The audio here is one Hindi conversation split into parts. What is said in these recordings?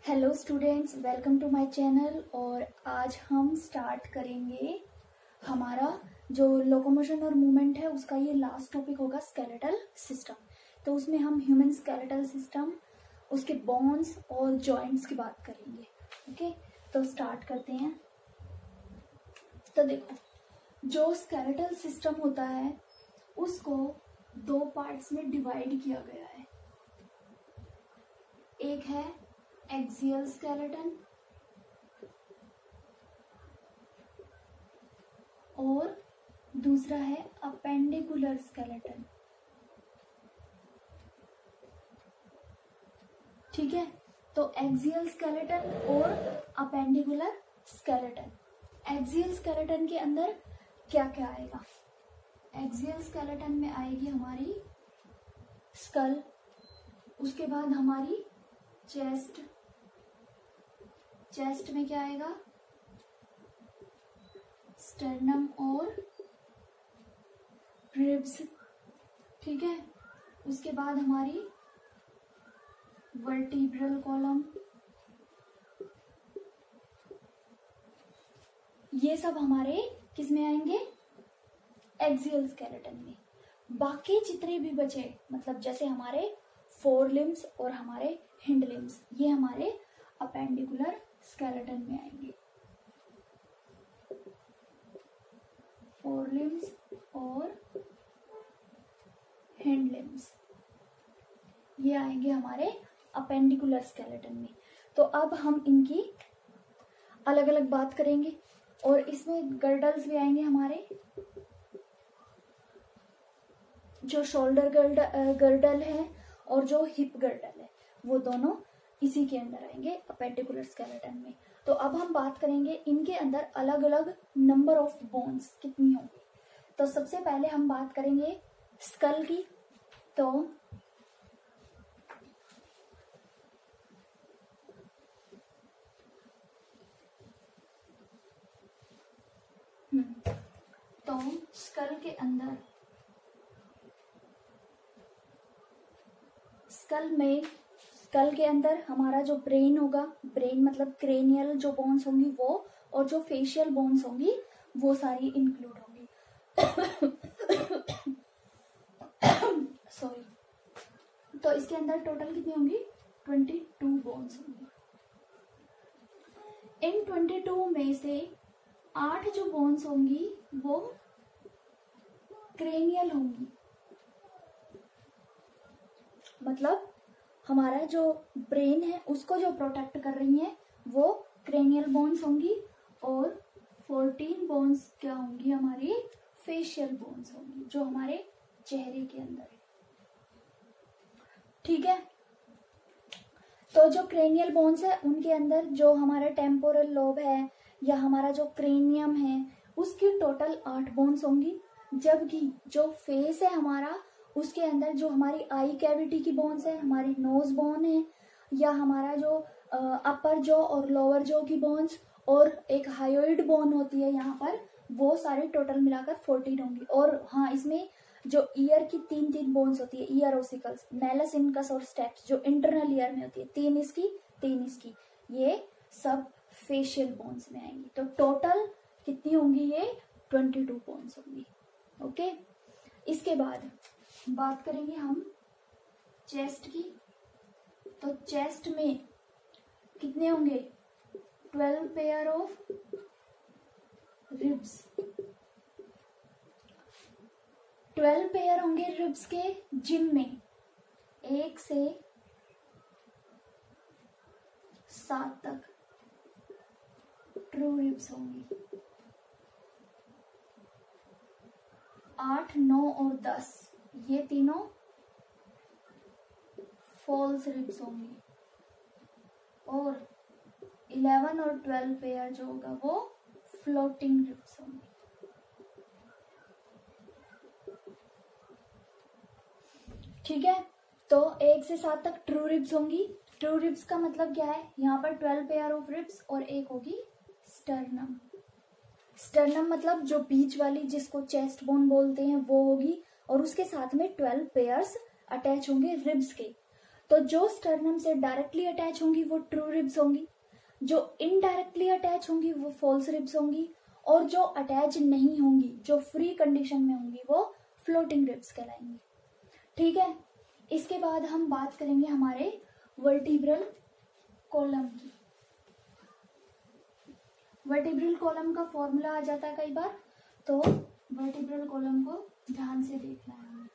Hello students, welcome to my channel. और आज हम स्टार्ट करेंगे हमारा जो लोकोमोशन और मूवमेंट है उसका ये लास्ट टॉपिक होगा, स्केलेटल सिस्टम। तो उसमें हम ह्यूमन स्केलेटल सिस्टम, उसके बोन्स और जॉइंट्स की बात करेंगे। ओके, तो स्टार्ट करते हैं। तो देखो, जो स्केलेटल सिस्टम होता है उसको दो पार्ट्स में डिवाइड किया गया है। एक है एक्सियल स्केलेटन और दूसरा है अपेंडिकुलर स्केलेटन। ठीक है, तो एक्सियल स्केलेटन और अपेंडिकुलर स्केलेटन। एक्सियल स्केलेटन के अंदर क्या क्या आएगा? एक्सियल स्केलेटन में आएगी हमारी स्कल, उसके बाद हमारी चेस्ट। चेस्ट में क्या आएगा? स्टर्नम और रिब्स। ठीक है, उसके बाद हमारी वर्टिब्रल कॉलम। ये सब हमारे किस में आएंगे? एक्सियल स्केलेटन में। बाकी जितने भी बचे, मतलब जैसे हमारे फोर लिम्स और हमारे हिंड लिम्स, ये हमारे अपेंडिकुलर स्केलेटन में आएंगे। फोर लिम्स और हिंड लिम्स ये आएंगे हमारे अपेंडिकुलर स्केलेटन में। तो अब हम इनकी अलग अलग बात करेंगे और इसमें गर्डल्स भी आएंगे हमारे। जो शोल्डर गर्डल है और जो हिप गर्डल है वो दोनों इसी के अंदर आएंगे, अपेंडिकुलर स्केलेटन में। तो अब हम बात करेंगे इनके अंदर अलग अलग नंबर ऑफ बोन्स कितनी होंगी। तो सबसे पहले हम बात करेंगे स्कल की। तो स्कल के अंदर, स्कल के अंदर हमारा जो ब्रेन होगा, ब्रेन मतलब क्रेनियल जो बोन्स होंगी वो, और जो फेशियल बोन्स होंगी वो सारी इंक्लूड होंगी। सॉरी। तो इसके अंदर टोटल कितनी होंगी? 22 बोन्स होंगी। इन 22 में से 8 जो बोन्स होंगी वो क्रेनियल होंगी, मतलब हमारा जो ब्रेन है उसको जो प्रोटेक्ट कर रही हैं वो क्रेनियल बोन्स होंगी, और 14 बोन्स क्या होंगी? हमारी फेशियल बोन्स होंगी जो हमारे चेहरे के अंदर है। ठीक है, तो जो क्रेनियल बोन्स है उनके अंदर जो हमारा टेम्पोरल लोब है या हमारा जो क्रेनियम है उसकी टोटल 8 बोन्स होंगी। जबकि जो फेस है हमारा, उसके अंदर जो हमारी आई कैविटी की बोन्स है, हमारी नोज बोन है, या हमारा जो अपर जॉ और लोअर जॉ की बोन्स, और एक हायोइड बोन होती है यहाँ पर, वो सारे टोटल मिलाकर 14 होंगी। और हाँ, इसमें जो ईयर की 3 बोन्स होती है, ईयर ओसिकल्स, मैलस इनकस और स्टेप्स, जो इंटरनल ईयर में होती है, 3 इसकी 3 इसकी, ये सब फेशियल बोन्स में आएंगी। तो टोटल कितनी होंगी? ये 22 बोन्स होंगी। ओके, इसके बाद बात करेंगे हम चेस्ट की। तो चेस्ट में कितने होंगे? 12 पेयर ऑफ रिब्स। 12 पेयर होंगे रिब्स के, जिनमें 1 से 7 तक ट्रू रिब्स होंगी। 8, 9 और 10 ये तीनों फॉल्स रिब्स होंगी, और 11 और 12 पेयर जो होगा वो फ्लोटिंग रिब्स होंगी। ठीक है, तो 1 से 7 तक ट्रू रिब्स होंगी। ट्रू रिब्स का मतलब क्या है? यहाँ पर 12 पेयर ऑफ रिब्स और एक होगी स्टर्नम। स्टर्नम मतलब जो बीच वाली, जिसको चेस्ट बोन बोलते हैं, वो होगी, और उसके साथ में 12 पेयर्स अटैच होंगे रिब्स के। तो जो स्टर्नम से डायरेक्टली अटैच होंगी वो ट्रू रिब्स होंगी, जो इनडायरेक्टली अटैच होंगी वो फॉल्स रिब्स होंगी, और जो अटैच नहीं होंगी, जो फ्री कंडीशन में होंगी, वो फ्लोटिंग रिब्स कहलाएंगी। ठीक है, इसके बाद हम बात करेंगे हमारे वर्टिब्रल कॉलम की। वर्टिब्रल कॉलम का फॉर्मूला आ जाता है कई बार, तो वर्टिब्रल कॉलम को ध्यान से देखना है हमें।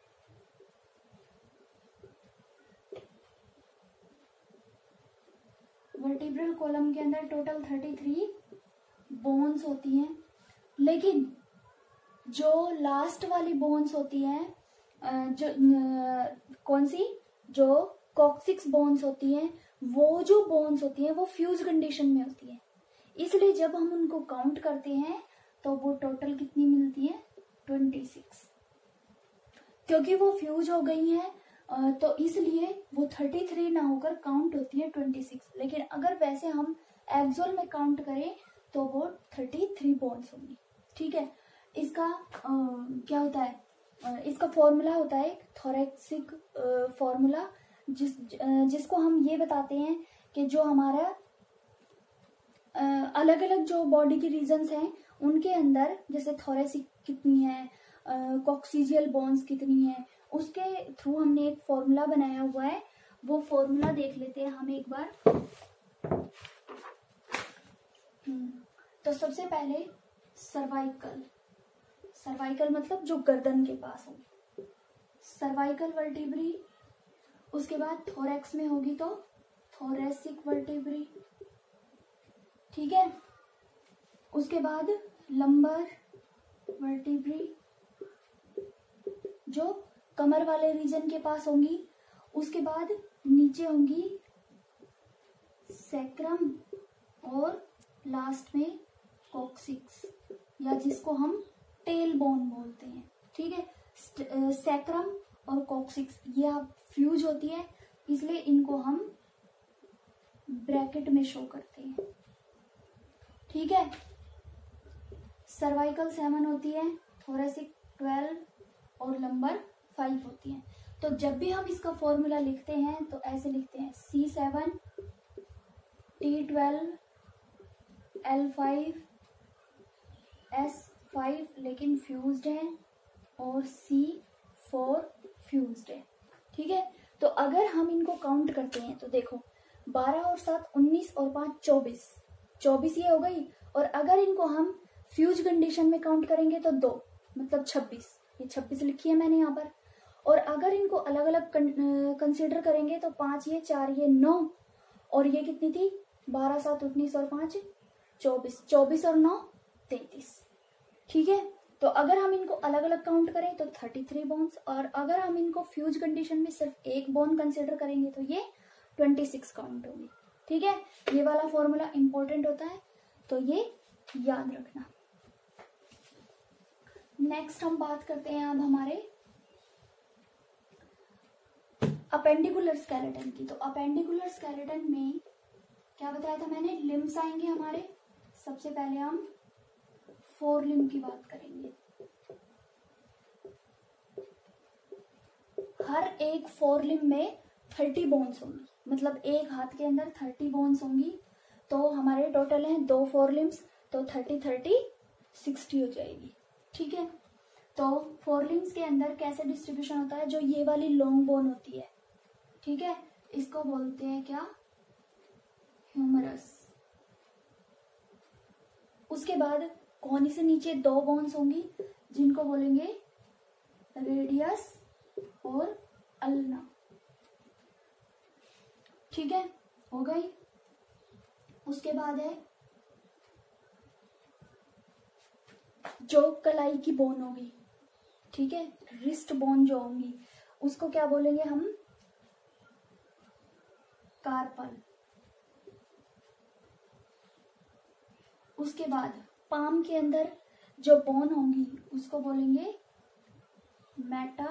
वर्टिब्रल कॉलम के अंदर टोटल 33 बोन्स होती हैं, लेकिन जो लास्ट वाली बोन्स होती हैं, जो कौन सी, जो कॉक्सिक्स बोन्स होती हैं, वो जो बोन्स होती हैं वो फ्यूज कंडीशन में होती है, इसलिए जब हम उनको काउंट करते हैं तो वो टोटल कितनी मिलती है, 26। क्योंकि वो फ्यूज हो गई हैं तो इसलिए वो 33 ना होकर काउंट होती है 26। लेकिन अगर वैसे हम एक्सुअल में काउंट करें तो वो 33 बोन्स होंगी। ठीक है, इसका क्या होता है, इसका फॉर्मूला होता है थोरैक्सिक फॉर्मूला, जिसको हम ये बताते हैं कि जो हमारा अलग अलग जो बॉडी की रीजन्स हैं उनके अंदर, जैसे थोरेसिक कितनी है, कॉक्सिजियल बोन्स कितनी है, उसके थ्रू हमने एक फॉर्मूला बनाया हुआ है। वो फॉर्मूला देख लेते हैं हम एक बार। तो सबसे पहले सर्वाइकल, सर्वाइकल मतलब जो गर्दन के पास होगी, सर्वाइकल वर्टिब्री। उसके बाद थोरैक्स में होगी तो थोरेसिक वर्टिब्री। ठीक है, उसके बाद लंबर वर्टिब्री जो कमर वाले रीजन के पास होंगी। उसके बाद नीचे होंगी सैक्रम, और लास्ट में कॉक्सिक्स, या जिसको हम टेल बोन बोलते हैं। ठीक है, सैक्रम और कॉक्सिक्स ये फ्यूज होती है, इसलिए इनको हम ब्रैकेट में शो करते हैं। ठीक है, सर्वाइकल 7 होती है, थोरेसिक 12 और लंबर 5 होती है। तो जब भी हम इसका फॉर्मूला लिखते हैं तो ऐसे लिखते हैं C7 T12 L5 S5, लेकिन फ्यूज्ड है, और C4 फ्यूज्ड है। ठीक है, तो अगर हम इनको काउंट करते हैं तो देखो 12 और 7 19 और 5 24 ये हो गई। और अगर इनको हम फ्यूज कंडीशन में काउंट करेंगे तो 2 मतलब 26, ये 26 लिखी है मैंने यहाँ पर। और अगर इनको अलग अलग कंसिडर करेंगे तो 5 ये 4 ये 9, और ये कितनी थी 12 7 19 और 5 24, 24 और 9 33। ठीक है, तो अगर हम इनको अलग अलग काउंट करें तो 33 बोन्स, और अगर हम इनको फ्यूज कंडीशन में सिर्फ एक बोन कंसिडर करेंगे तो ये 26 काउंट होगी। ठीक है, ये वाला फॉर्मूला इंपॉर्टेंट होता है, तो ये याद रखना। नेक्स्ट हम बात करते हैं अब हमारे अपेंडिकुलर स्केलेटन की। तो अपेंडिकुलर स्केलेटन में क्या बताया था मैंने, लिम्स आएंगे हमारे। सबसे पहले हम फोर लिम्ब की बात करेंगे। हर एक फोर लिम्ब में 30 बोन्स होंगी, मतलब एक हाथ के अंदर 30 बोन्स होंगी। तो हमारे टोटल हैं 2 फोर लिम्स, तो 30 30 60 हो जाएगी। ठीक है, तो फोर लिम्स के अंदर कैसे डिस्ट्रीब्यूशन होता है, जो ये वाली लॉन्ग बोन होती है, ठीक है, इसको बोलते हैं क्या, ह्यूमरस। उसके बाद कोहनी से नीचे 2 बोन्स होंगी जिनको बोलेंगे रेडियस और अल्ना। ठीक है, हो गई। उसके बाद है जो कलाई की बोन होगी, ठीक है, रिस्ट बोन जो होंगी उसको क्या बोलेंगे हम, कार्पल। उसके बाद पाम के अंदर जो बोन होंगी उसको बोलेंगे मेटा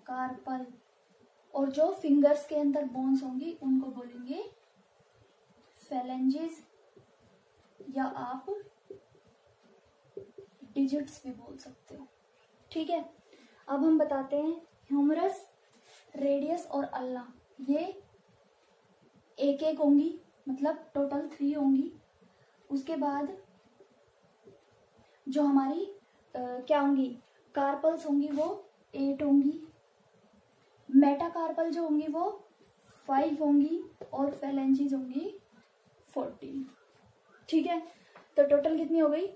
कार्पल, और जो फिंगर्स के अंदर बोन्स होंगी उनको बोलेंगे फेलेंजेस, या आप डिजिट्स भी बोल सकते हो। ठीक है, अब हम बताते हैं ह्यूमरस, रेडियस और अल्ना। ये एक एक होंगी, मतलब टोटल 3 होंगी। उसके बाद जो हमारी क्या होंगी, कार्पल्स होंगी वो 8 होंगी, मेटाकार्पल जो होंगी वो 5 होंगी, और फेलेंजीज होंगी 14। ठीक है, तो टोटल कितनी हो गई,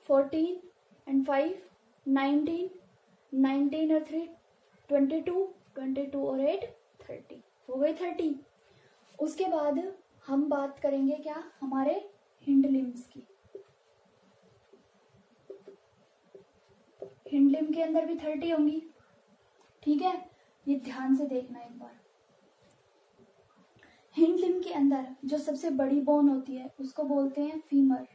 14 एंड 5 19, 19 और 3 22, 22 और 8 30, हो गई 30। उसके बाद हम बात करेंगे क्या, हमारे हिंड लिम्स की। हिंड लिम्ब के अंदर भी 30 होंगी। ठीक है, ये ध्यान से देखना एक बार। हिंड लिम्ब के अंदर जो सबसे बड़ी बोन होती है उसको बोलते हैं फीमर।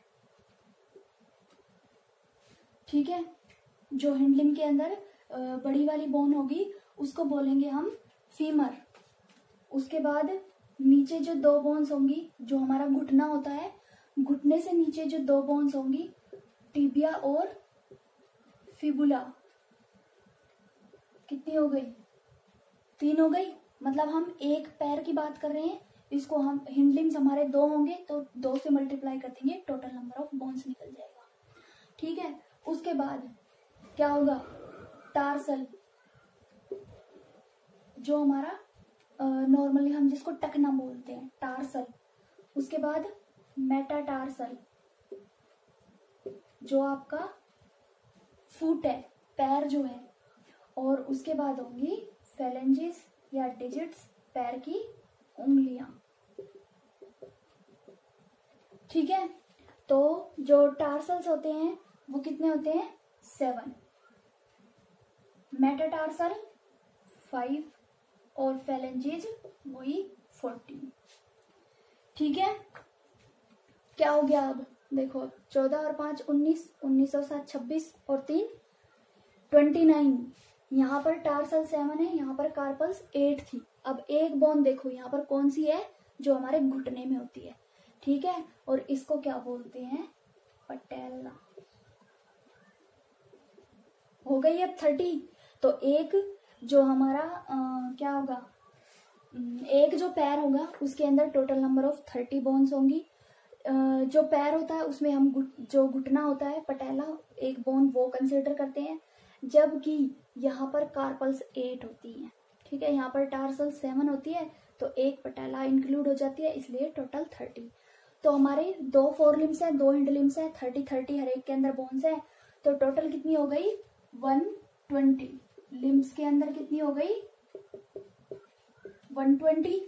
ठीक है, जो हिंड लिम्ब के अंदर बड़ी वाली बोन होगी उसको बोलेंगे हम फीमर। उसके बाद नीचे जो 2 बोन्स होंगी, जो हमारा घुटना होता है, घुटने से नीचे जो 2 बोन्स होंगी, टिबिया और फिबुला, कितनी हो गई, 3 हो गई। मतलब हम एक पैर की बात कर रहे हैं, इसको हम हिंड लिम्स हमारे 2 होंगे तो 2 से मल्टीप्लाई कर देंगे, टोटल नंबर ऑफ बोन्स निकल जाएगा। ठीक है, उसके बाद क्या होगा, टार्सल, जो हमारा नॉर्मली हम जिसको टकना बोलते हैं, टार्सल। उसके बाद मेटाटार्सल, जो आपका फुट है, पैर जो है। और उसके बाद होंगी फेलेंजेस या डिजिट्स, पैर की उंगलियां। ठीक है, तो जो टार्सल्स होते हैं वो कितने होते हैं, 7, मेटाटार्सल 5 और फेलेंजेस वही 14। ठीक है, क्या हो गया, अब देखो 14 और 5 19, 19 और 7 26 और 3 29। यहाँ पर टार्सल 7 है, यहाँ पर कार्पल्स 8 थी। अब एक बोन देखो यहाँ पर कौन सी है, जो हमारे घुटने में होती है। ठीक है, और इसको क्या बोलते हैं, पटेला। हो गई अब 30। तो एक जो हमारा क्या होगा, एक जो पैर होगा उसके अंदर टोटल नंबर ऑफ 30 बोन्स होंगी। जो पैर होता है उसमें हम जो घुटना होता है, पटेला, एक बोन वो कंसिडर करते हैं, जबकि यहाँ पर कार्पल्स 8 होती हैं। ठीक है, यहाँ पर टार्सल 7 होती है, तो एक पटेला इंक्लूड हो जाती है, इसलिए टोटल 30। तो हमारे 2 फोर लिम्स है, 2 हिंड लिम्स है, 30 हर एक के अंदर बोन्स है, तो टोटल कितनी हो गई, 120। लिम्स के अंदर कितनी हो गई, 120।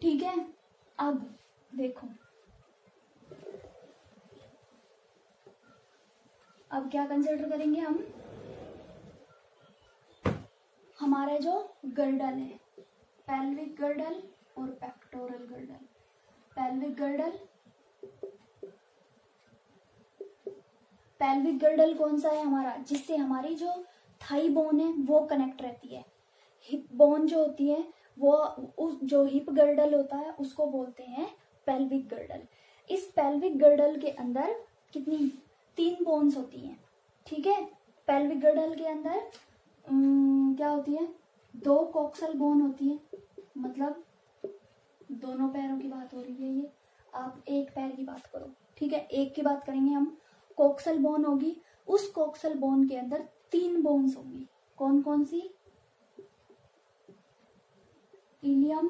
ठीक है, अब देखो, अब क्या कंसिडर करेंगे हम, हमारा जो गर्डल है, पेल्विक गर्डल और pectoral girdle. Pelvic girdle, pelvic girdle कौन सा है हमारा, जिससे हमारी जो थाई बोन है वो कनेक्ट रहती है। हिप बोन जो होती है वो, उस जो हिप गर्डल होता है उसको बोलते हैं पेल्विक गर्डल। इस पेल्विक गर्डल के अंदर कितनी, 3 बोन्स होती हैं। ठीक है, पेल्विक गर्डल के अंदर क्या होती है, 2 कोक्सल बोन होती है, मतलब दोनों पैरों की बात हो रही है ये, आप एक पैर की बात करो। ठीक है, एक की बात करेंगे हम, कोक्सल बोन होगी। उस कोक्सल बोन के अंदर 3 बोन्स होंगी, कौन कौन सी, इलियम,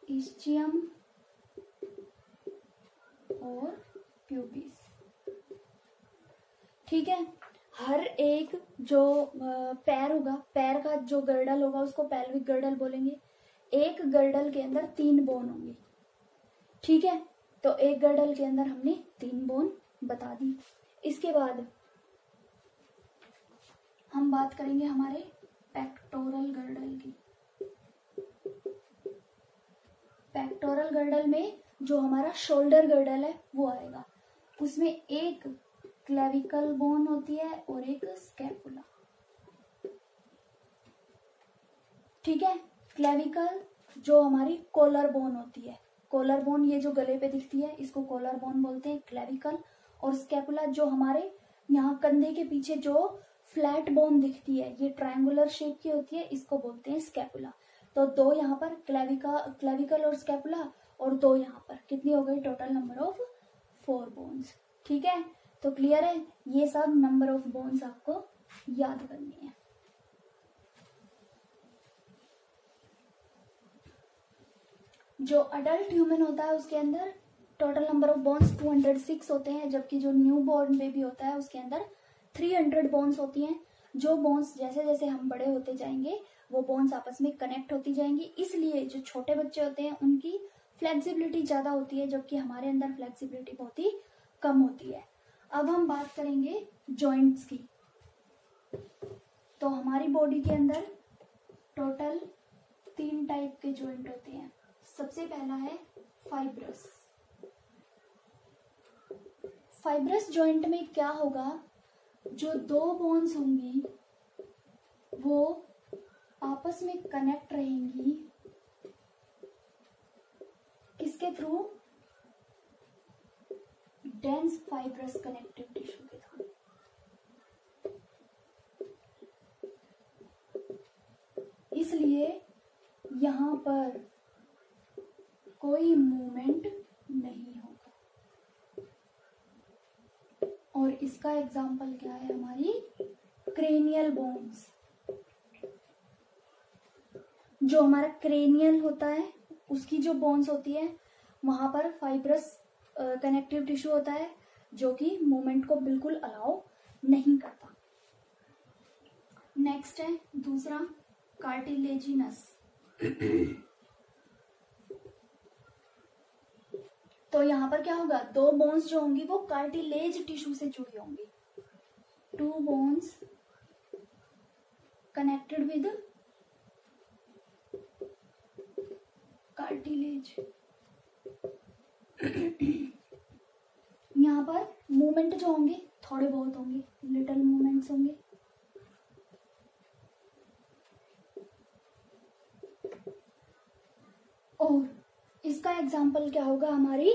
इस्चियम और प्यूबिस। ठीक है, हर एक जो पैर होगा, पैर का जो गर्डल होगा उसको पेल्विक गर्डल बोलेंगे। एक गर्डल के अंदर 3 बोन होंगी। ठीक है, तो एक गर्डल के अंदर हमने 3 बोन बता दी। इसके बाद हम बात करेंगे हमारे पेक्टोरल गर्डल की। पेक्टोरल गर्डल में जो हमारा शोल्डर गर्डल है वो आएगा, उसमें एक क्लेविकल बोन होती है और एक स्कैपुला। ठीक है, क्लेविकल जो हमारी कॉलर बोन होती है, कॉलर बोन ये जो गले पे दिखती है इसको कॉलर बोन बोलते हैं, क्लेविकल। और स्कैपुला जो हमारे यहाँ कंधे के पीछे जो फ्लैट बोन दिखती है, ये ट्रायंगुलर शेप की होती है, इसको बोलते हैं स्कैपुला। तो दो यहाँ पर क्लेविकल और स्कैपुला, और दो यहाँ पर, कितनी हो गई टोटल नंबर ऑफ 4 बोन्स। ठीक है, तो क्लियर है, ये सब नंबर ऑफ बोन्स आपको याद करनी है। जो अडल्ट ह्यूमन होता है उसके अंदर टोटल नंबर ऑफ बोन्स 206 होते हैं, जबकि जो न्यू बॉर्न बेबी होता है उसके अंदर 300 बोन्स होती हैं। जो बोन्स जैसे जैसे हम बड़े होते जाएंगे वो बोन्स आपस में कनेक्ट होती जाएंगी, इसलिए जो छोटे बच्चे होते हैं उनकी फ्लेक्सिबिलिटी ज्यादा होती है, जबकि हमारे अंदर फ्लेक्सिबिलिटी बहुत ही कम होती है। अब हम बात करेंगे जॉइंट्स की। तो हमारी बॉडी के अंदर टोटल 3 टाइप के जॉइंट होते हैं। सबसे पहला है फाइब्रस। फाइब्रस जॉइंट में क्या होगा, जो 2 बोन्स होंगी वो आपस में कनेक्ट रहेंगी, किसके through, dense fibrous connective tissue के थ्रू। इसलिए यहां पर कोई मूवमेंट नहीं होगा। और इसका एग्जाम्पल क्या है, हमारी क्रेनियल बोन्स। जो हमारा क्रेनियल होता है उसकी जो बोन्स होती है वहां पर फाइब्रस कनेक्टिव टिश्यू होता है, जो कि मूवमेंट को बिल्कुल अलाउ नहीं करता। नेक्स्ट है दूसरा कार्टिलेजिनस। तो यहां पर क्या होगा, 2 बोन्स जो होंगी वो कार्टिलेज टिश्यू से जुड़ी होंगी। 2 बोन्स कनेक्टेड विद कार्टिलेज। यहाँ पर मूवमेंट जो होंगे थोड़े बहुत होंगे, लिटिल मूवमेंट्स होंगे। और इसका एग्जाम्पल क्या होगा, हमारी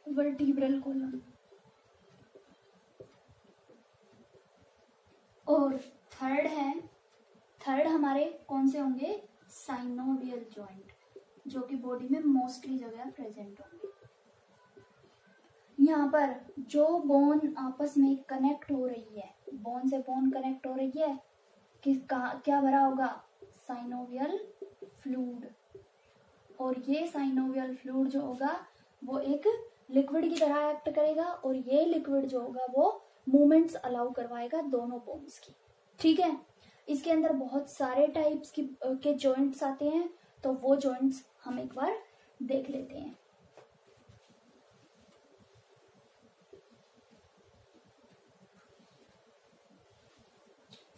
वर्टिब्रल कॉलम। और थर्ड हमारे कौन से होंगे, साइनोवियल जॉइंट, जो कि बॉडी में मोस्टली जगह प्रेजेंट होंगे। यहाँ पर जो बोन आपस में कनेक्ट हो रही है, बोन से बोन कनेक्ट हो रही है, क्या भरा होगा, साइनोवियल फ्लूइड। और ये साइनोवियल फ्लूइड जो होगा वो एक लिक्विड की तरह एक्ट करेगा, और ये लिक्विड जो होगा वो मूवमेंट्स अलाउ करवाएगा दोनों बोन्स की। ठीक है, इसके अंदर बहुत सारे टाइप्स के जॉइंट्स आते हैं, तो वो जॉइंट्स हम एक बार देख लेते हैं।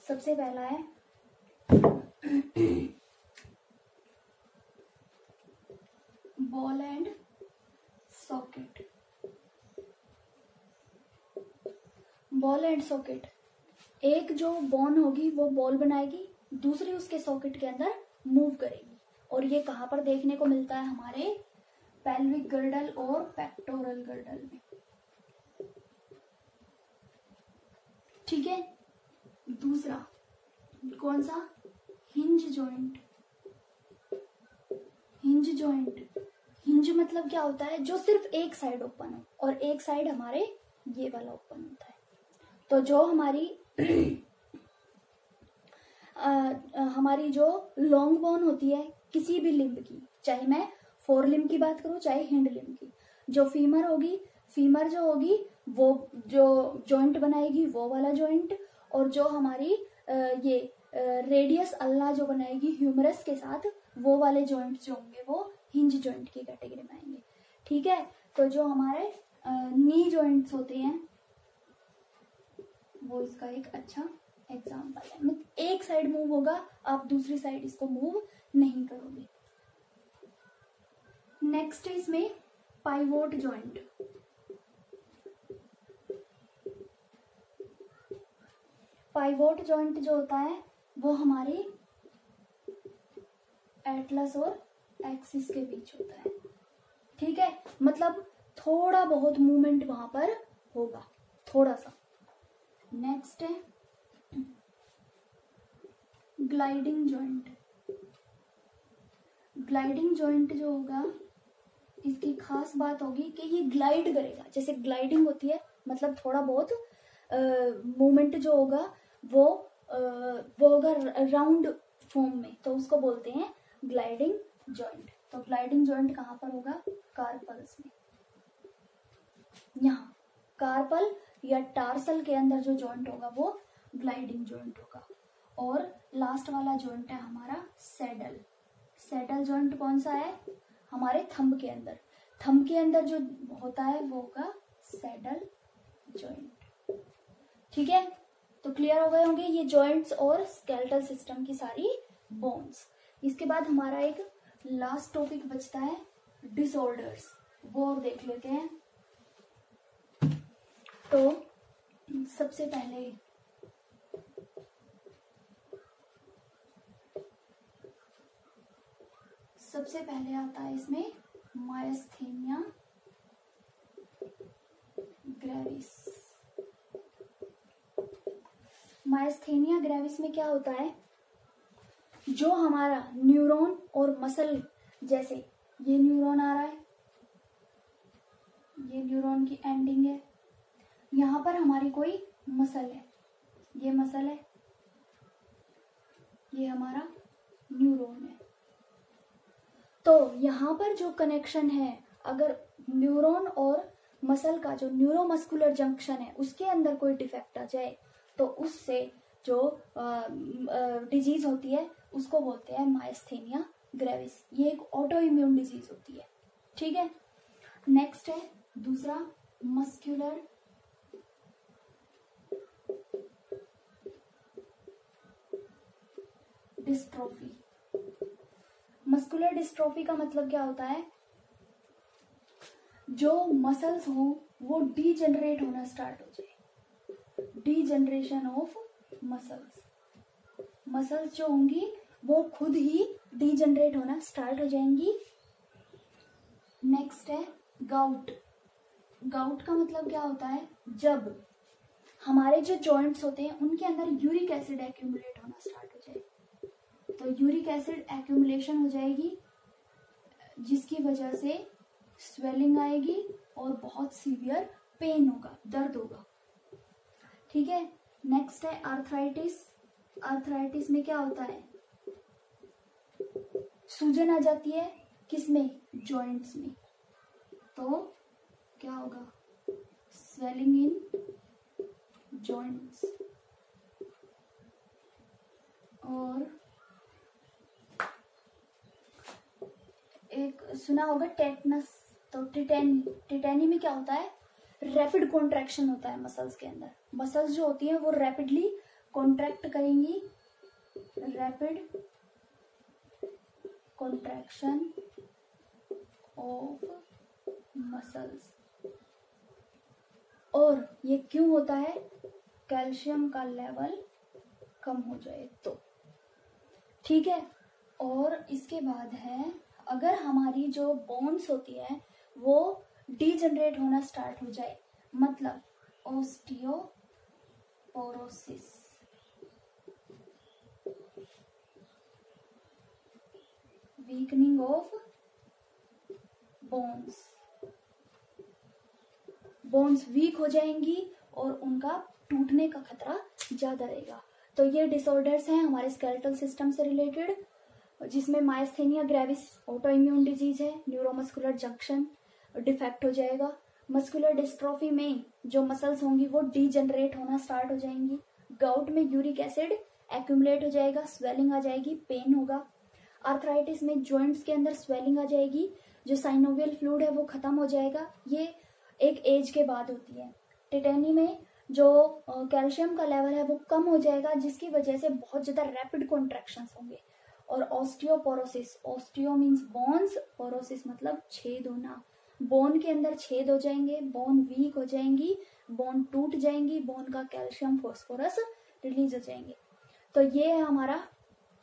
सबसे पहला है ball and socket. Ball and socket, एक जो बोन होगी वो बॉल बनाएगी, दूसरी उसके सॉकेट के अंदर मूव करेगी। और ये कहाँ पर देखने को मिलता है, हमारे पेल्विक गर्डल और पेक्टोरल गर्डल में। ठीक है, दूसरा कौन सा, hinge joint. Hinge joint, hinge मतलब क्या होता है, जो सिर्फ एक साइड ओपन हो और एक साइड हमारे ये वाला ओपन होता है। तो जो हमारी हमारी जो लॉन्ग बोन होती है किसी भी लिम्ब की, चाहे मैं फोर लिम्ब की बात करूं चाहे हिंड लिम्ब की, जो फीमर होगी, फीमर जो होगी वो जो जॉइंट बनाएगी वो वाला जॉइंट, और जो हमारी ये रेडियस अल्ला जो बनाएगी ह्यूमरस के साथ, वो वाले जॉइंट जो होंगे वो हिंज जॉइंट की कैटेगरी में आएंगे। ठीक है, तो जो हमारे नी जॉइंट्स होते हैं वो इसका एक अच्छा एग्जाम्पल है। मतलब एक साइड मूव होगा, आप दूसरी साइड इसको मूव नहीं करोगे। नेक्स्ट इसमें पाइवोट जॉइंट। पाइवोट जॉइंट जो होता है वो हमारे एटलस और एक्सिस के बीच होता है। ठीक है, मतलब थोड़ा बहुत मूवमेंट वहां पर होगा थोड़ा सा। नेक्स्ट है ग्लाइडिंग जॉइंट। ग्लाइडिंग जॉइंट जो होगा इसकी खास बात होगी कि ये ग्लाइड करेगा। जैसे ग्लाइडिंग होती है मतलब थोड़ा बहुत मूवमेंट जो होगा वो होगा राउंड फॉर्म में, तो उसको बोलते हैं ग्लाइडिंग जॉइंट। तो ग्लाइडिंग जॉइंट कहाँ पर होगा? कार्पल्स में। यहाँ कार्पल या टार्सल के अंदर जो जॉइंट होगा वो ग्लाइडिंग जॉइंट होगा। और लास्ट वाला जॉइंट है हमारा सैडल। सैडल जॉइंट कौन सा है? हमारे थंब के अंदर। थंब के अंदर जो होता है वो होगा सैडल जॉइंट। ठीक है, तो क्लियर हो गए होंगे ये जॉइंट्स और स्केलेटल सिस्टम की सारी बोन्स। इसके बाद हमारा एक लास्ट टॉपिक बचता है डिसऑर्डर्स, वो और देख लेते हैं। तो सबसे पहले आता है इसमें मायस्थेनिया ग्रेविस। मायस्थेनिया ग्रेविस में क्या होता है? जो हमारा न्यूरॉन और मसल, जैसे ये न्यूरॉन आ रहा है, ये न्यूरॉन की एंडिंग है, यहाँ पर हमारी कोई मसल है, ये मसल है, ये हमारा न्यूरॉन है। तो यहाँ पर जो कनेक्शन है, अगर न्यूरॉन और मसल का जो न्यूरोमस्कुलर जंक्शन है उसके अंदर कोई डिफेक्ट आ जाए तो उससे जो डिजीज होती है उसको बोलते हैं मायस्थेनिया ग्रेविस। ये एक ऑटो इम्यून डिजीज होती है। ठीक है, नेक्स्ट है दूसरा मस्कुलर डिस्ट्रोफी। मस्कुलर डिस्ट्रोफी का मतलब क्या होता है? जो मसल्स हो वो डीजनरेट होना स्टार्ट हो जाए, डीजनरेशन ऑफ मसल्स। मसल्स जो होंगी वो खुद ही डीजनरेट होना स्टार्ट हो जाएंगी। नेक्स्ट है गाउट। गाउट का मतलब क्या होता है? जब हमारे जो जॉइंट्स होते हैं उनके अंदर यूरिक एसिड एक्यूमुलेट होना स्टार्ट हो जाए, तो यूरिक एसिड एक्यूमुलेशन हो जाएगी जिसकी वजह से स्वेलिंग आएगी और बहुत सीवियर पेन होगा, दर्द होगा। ठीक है, नेक्स्ट है आर्थराइटिस। आर्थराइटिस में क्या होता है? सूजन आ जाती है किसमें? जॉइंट्स में। तो क्या होगा? Swelling in joints. और एक सुना होगा टेटनस। तो टिटेनी में क्या होता है? रैपिड कॉन्ट्रैक्शन होता है मसल्स के अंदर। मसल्स जो होती हैं वो रैपिडली कॉन्ट्रैक्ट करेंगी, रैपिड कॉन्ट्रैक्शन ऑफ मसल्स। और ये क्यों होता है? कैल्शियम का लेवल कम हो जाए तो। ठीक है, और इसके बाद है अगर हमारी जो बोन्स होती है वो डीजनरेट होना स्टार्ट हो जाए, मतलब osteoporosis. Weakening of bones. Bones weak हो जाएंगी और उनका टूटने का खतरा ज्यादा रहेगा। तो ये डिसऑर्डर्स हैं हमारे स्केलेटल सिस्टम से रिलेटेड, जिसमें myasthenia gravis auto immune disease है, न्यूरोमस्कुलर जंक्शन डिफेक्ट हो जाएगा। मस्कुलर डिस्ट्रोफी में जो मसल्स होंगी वो डीजनरेट होना स्टार्ट हो जाएंगी। गाउट में यूरिक एसिड एक्यूमुलेट हो जाएगा, स्वेलिंग आ जाएगी, पेन होगा। आर्थराइटिस में जॉइंट्स के अंदर स्वेलिंग आ जाएगी, जो साइनोवियल फ्लूइड है वो खत्म हो जाएगा। ये एक एज के बाद होती है। टिटेनी में जो कैल्शियम का लेवल है वो कम हो जाएगा, जिसकी वजह से बहुत ज्यादा रैपिड कॉन्ट्रैक्शंस होंगे। और ऑस्टियोपोरोसिस, ऑस्टियो मीन्स बोन्स, पोरोसिस मतलब छेद होना। बोन के अंदर छेद हो जाएंगे, बोन वीक हो जाएंगी, बोन टूट जाएंगी, बोन का कैल्शियम फॉस्फोरस रिलीज हो जाएंगे। तो ये है हमारा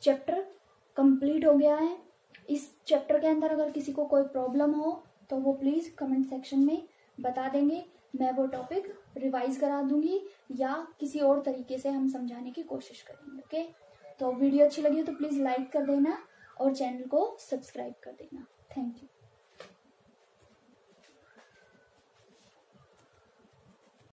चैप्टर कंप्लीट हो गया है। इस चैप्टर के अंदर अगर किसी को कोई प्रॉब्लम हो तो वो प्लीज कमेंट सेक्शन में बता देंगे, मैं वो टॉपिक रिवाइज करा दूंगी या किसी और तरीके से हम समझाने की कोशिश करेंगे। ओके, तो वीडियो अच्छी लगी तो प्लीज लाइक कर देना और चैनल को सब्सक्राइब कर देना। Thank you.